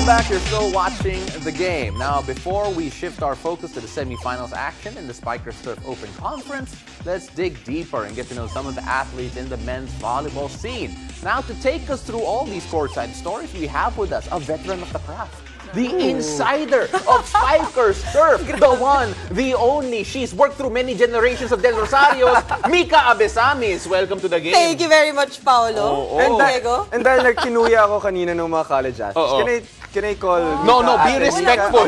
back. You're still watching the game. Now, before we shift our focus to the semifinals action in the Spikers Turf Open Conference, let's dig deeper and get to know some of the athletes in the men's volleyball scene. Now, to take us through all these courtside stories, we have with us a veteran of the craft. The insider of Spikers Turf, the one, the only. She's worked through many generations of Del Rosarios, Mica Abesamis. Welcome to the game. Thank you very much, Paolo. And dahil nagkinuya ako kanina ng mga college athletes, can I call... No, be respectful.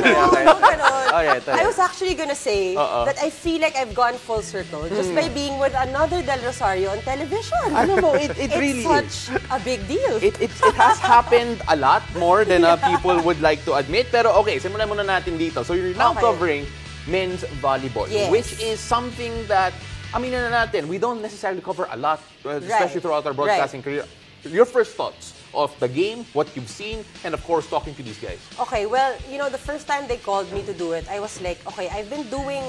I was actually gonna say that I feel like I've gone full circle just by being with another Del Rosario on television. Ano mo, it really is. It's such a big deal. It has happened a lot more than people would like to admit. Pero okay, simulan muna natin dito. So you're now covering men's volleyball, which is something that, aminin na natin, we don't necessarily cover a lot, especially throughout our broadcasting career. Your first thoughts of the game, what you've seen, and of course, talking to these guys. Okay, well, you know, the first time they called me to do it, I was like, okay, I've been doing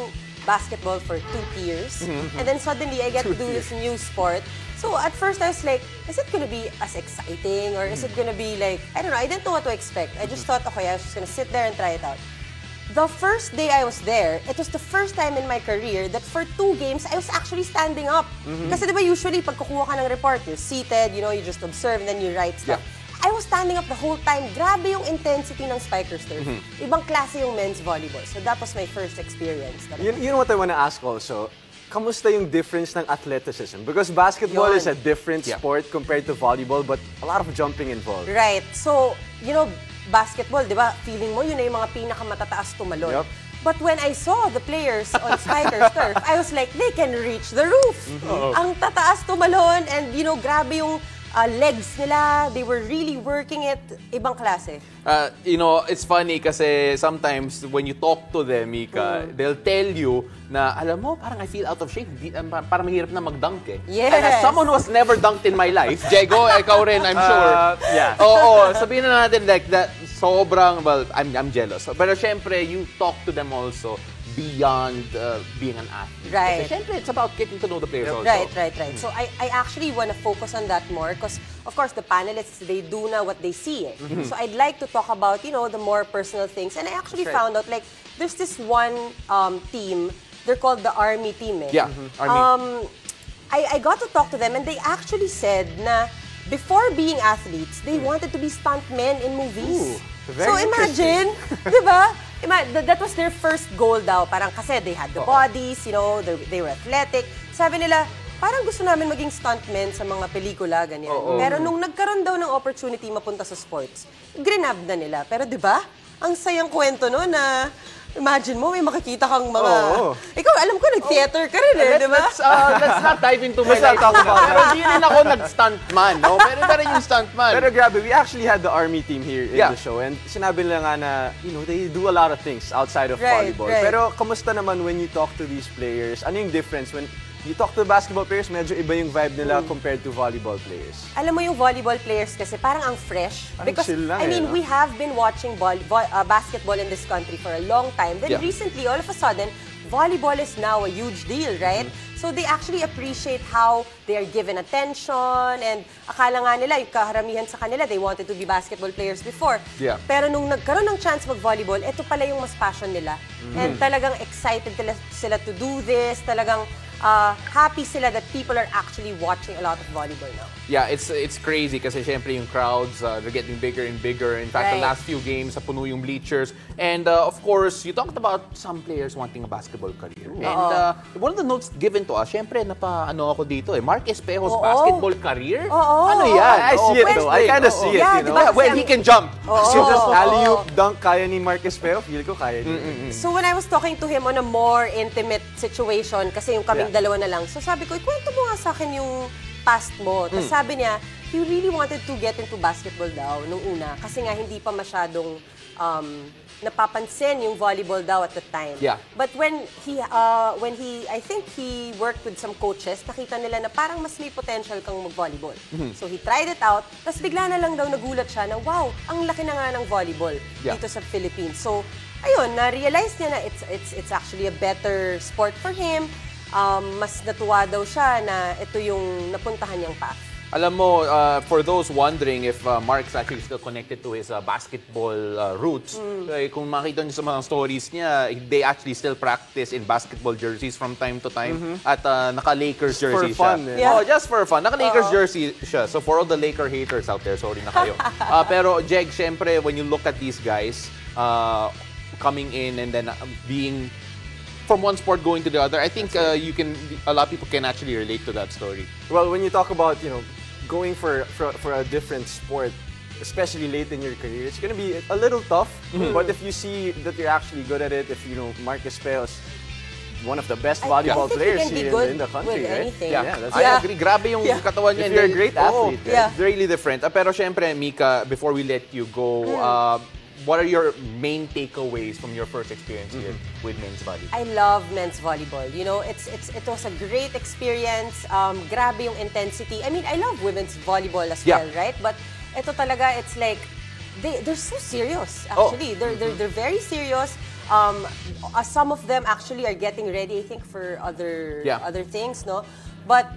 basketball for 2 years, and then suddenly I get to do this new sport. So at first I was like, is it going to be as exciting, or is it going to be like, I don't know, I didn't know what to expect. I just thought, okay, I was just going to sit there and try it out. The first day I was there, it was the first time in my career that for 2 games, I was actually standing up. Kasi diba usually, pag kukuha ka ng report, you're seated, you know, you just observe and then you write stuff. I was standing up the whole time. Grabe yung intensity ng Spikers Turf. Ibang klase yung men's volleyball. So that was my first experience. You know what I want to ask also? Kamusta yung difference ng athleticism? Because basketball is a different sport compared to volleyball, but a lot of jumping involved. Right. So, you know, basketball, di ba? Feeling mo yun na yung mga pinakamatataas tumalon. But when I saw the players on Spikers Turf, I was like, they can reach the roof. Ang tataas tumalon, and you know, grabe yung legs nila. They were really working it. Ibang klase. You know, it's funny kasi sometimes when you talk to them, Mica, they'll tell you na, alam mo, parang I feel out of shape. Parang mahirap na mag-dunk eh. Yes. And as someone who has never dunked in my life, Diego, ikaw rin, I'm sure. Oo, sabihin na natin like that, sobrang, well, I'm jealous. Pero syempre, you talk to them also beyond being an athlete. Right. Kasi syempre, it's about getting to know the players also. Right. So I actually want to focus on that more because, of course, the panelists, they do now what they see. So I'd like to talk about, you know, the more personal things. And I actually found out, like, there's this one team, they're called the Army team. Army. I got to talk to them and they actually said na before being athletes, they wanted to be stuntmen in movies. So imagine, di ba? That was their first goal daw. Parang kasi they had the bodies, you know, they were athletic. Sabi nila, parang gusto namin maging stuntmen sa mga pelikula, ganyan. Pero nung nagkaroon daw ng opportunity mapunta sa sports, grinab na nila. Pero di ba, ang sayang kwento no na imagine mo, may makikita kang mga... Ikaw, alam ko, nag-theater ka rin eh, di ba? Let's not dive into my life. Pero hindi rin ako nag-stuntman, no? Pero rin yung stuntman. Pero grabe, we actually had the Army team here in the show. And sinabi nila nga na, you know, they do a lot of things outside of volleyball. Pero kamusta naman when you talk to these players? Ano yung difference when you talk to basketball players, medyo iba yung vibe nila compared to volleyball players? Alam mo yung volleyball players kasi parang ang fresh. Because, lang I mean, we have been watching basketball in this country for a long time. Then recently, all of a sudden, volleyball is now a huge deal, right? So they actually appreciate how they are given attention, and akala nga nila, yung kaharamihan sa kanila, they wanted to be basketball players before. Pero nung nagkaroon ng chance mag-volleyball, ito pala yung mas passion nila. And talagang excited sila to do this, talagang happy sila that people are actually watching a lot of volleyball now. Yeah, it's crazy kasi syempre yung crowds, they're getting bigger and bigger. In fact, the last few games, puno yung bleachers. And of course, you talked about some players wanting a basketball career. And one of the notes given to us, syempre, ano ako dito eh, Mark Espejo's basketball career? Ano yan? I see it though. I kind of see it, you know? Well, he can jump. So just alley-oop dunk kaya ni Mark Espejo? Feel ko kaya niya. So when I was talking to him on a more intimate situation, kasi yung kaming dalawa na lang, so sabi ko, ikwento mo nga sa akin yung past mo. Tapos sabi niya, he really wanted to get into basketball daw nung una. Kasi nga hindi pa masyadong napapansin yung volleyball daw at the time. But when he, I think he worked with some coaches, nakita nila na parang mas may potential kang mag-volleyball. So he tried it out, tapos bigla na lang daw nagulat siya na, wow, ang laki na nga ng volleyball dito sa Philippines. So, ayun, na-realize niya na it's actually a better sport for him. Mas natuwa daw siya na ito yung napuntahan niyang path. Alam mo, for those wondering if Mark's actually still connected to his basketball roots, kung makita niyo sa mga stories niya, they actually still practice in basketball jerseys from time to time at naka-Lakers jersey for fun, siya. yeah. Oh, just for fun. Naka-Lakers jersey siya. So for all the Laker haters out there, sorry na kayo. Pero Jeg, syempre, when you look at these guys coming in and then being from one sport going to the other, I think a lot of people can actually relate to that story. Well, when you talk about, going for a different sport, especially late in your career, it's going to be a little tough. But if you see that you're actually good at it, if Mark Espejo's one of the best volleyball players here in the country, right? I agree. Grabe yung katawan niya. If you're a great athlete, it's really different. Pero syempre, Mica, before we let you go, what are your main takeaways from your first experience here with men's volleyball? I love men's volleyball. It was a great experience. Grabe yung intensity. I mean, I love women's volleyball as well, right? But ito talaga, it's like they're so serious. Actually, they're very serious. Some of them actually are getting ready, I think, for other things, no? But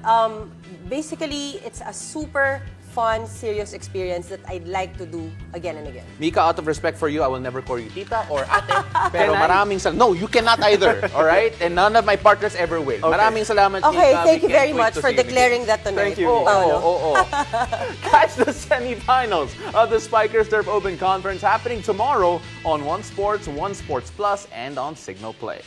basically, it's a super fun, serious experience that I'd like to do again and again. Mica, out of respect for you, I will never call you tita or ate. Pero maraming salamat. No, you cannot either, all right? And none of my partners ever will. Okay. Maraming salamat, Mica. Okay, thank you very much for declaring that tonight. Thank you. Catch the semifinals of the Spikers Turf Open Conference happening tomorrow on One Sports, One Sports Plus, and on Signal Play.